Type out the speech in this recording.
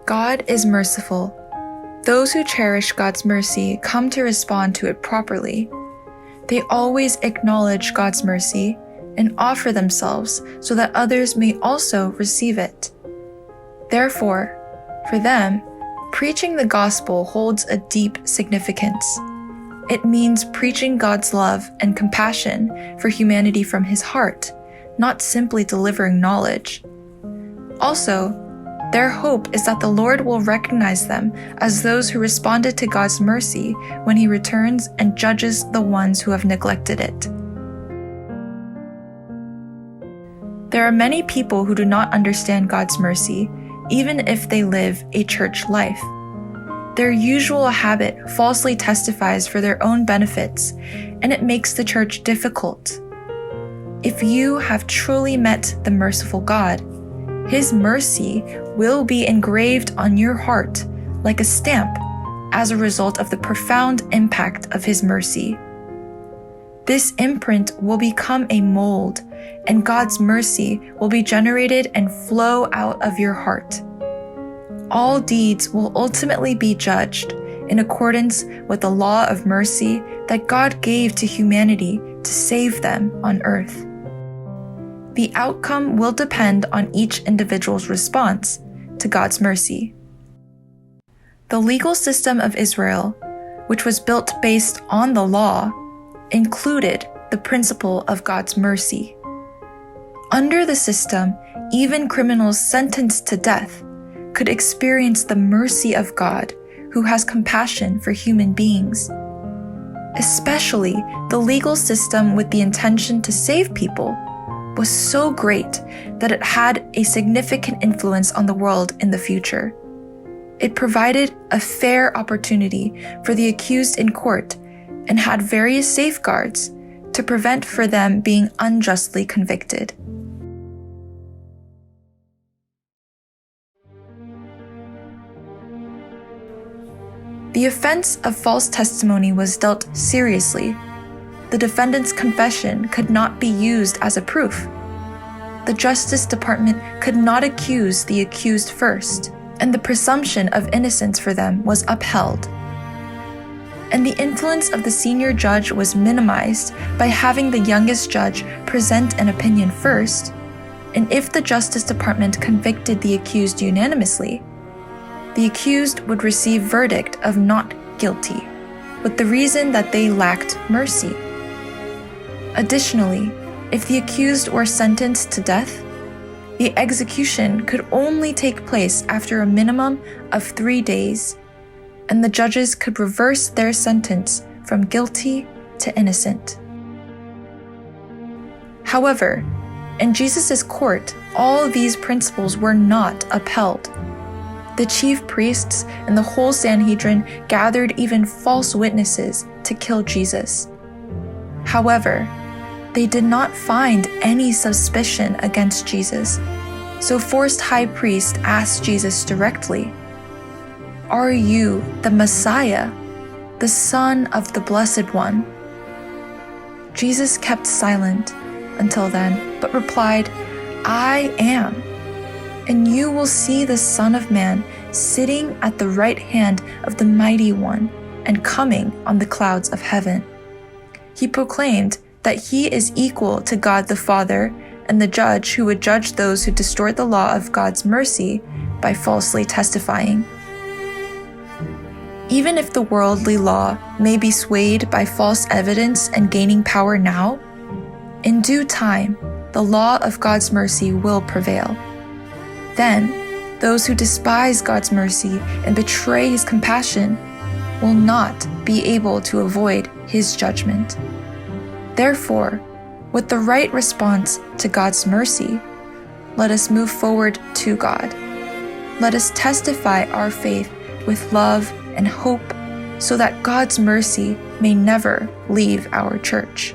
God is merciful. Those who cherish God's mercy come to respond to it properly. They always acknowledge God's mercy and offer themselves so that others may also receive it. Therefore, for them, preaching the gospel holds a deep significance. It means preaching God's love and compassion for humanity from His heart, not simply delivering knowledge. Also, their hope is that the Lord will recognize them as those who responded to God's mercy when He returns and judges the ones who have neglected it. There are many people who do not understand God's mercy, even if they live a church life. Their usual habit falsely testifies for their own benefits, and it makes the church difficult. If you have truly met the merciful God, His mercy will be engraved on your heart like a stamp as a result of the profound impact of His mercy. This imprint will become a mold, and God's mercy will be generated and flow out of your heart. All deeds will ultimately be judged in accordance with the law of mercy that God gave to humanity to save them on earth. The outcome will depend on each individual's response to God's mercy. The legal system of Israel, which was built based on the law, included the principle of God's mercy. Under the system, even criminals sentenced to death could experience the mercy of God, who has compassion for human beings. Especially the legal system with the intention to save people was so great that it had a significant influence on the world in the future. It provided a fair opportunity for the accused in court and had various safeguards to prevent for them being unjustly convicted. The offense of false testimony was dealt seriously. The defendant's confession could not be used as a proof. The Justice Department could not accuse the accused first, and the presumption of innocence for them was upheld. And the influence of the senior judge was minimized by having the youngest judge present an opinion first, and if the Justice Department convicted the accused unanimously, the accused would receive verdict of not guilty, with the reason that they lacked mercy. Additionally, if the accused were sentenced to death, the execution could only take place after a minimum of 3 days, and the judges could reverse their sentence from guilty to innocent. However, in Jesus' court, all these principles were not upheld. The chief priests and the whole Sanhedrin gathered even false witnesses to kill Jesus. However, they did not find any suspicion against Jesus, so forced high priest asked Jesus directly, "Are you the Messiah, the Son of the Blessed One?" Jesus kept silent until then, but replied, "I am. And you will see the Son of Man sitting at the right hand of the Mighty One and coming on the clouds of heaven." He proclaimed that he is equal to God the Father and the judge who would judge those who distort the law of God's mercy by falsely testifying. Even if the worldly law may be swayed by false evidence and gaining power now, in due time, the law of God's mercy will prevail. Then, those who despise God's mercy and betray His compassion will not be able to avoid His judgment. Therefore, with the right response to God's mercy, let us move forward to God. Let us testify our faith with love and hope so that God's mercy may never leave our church.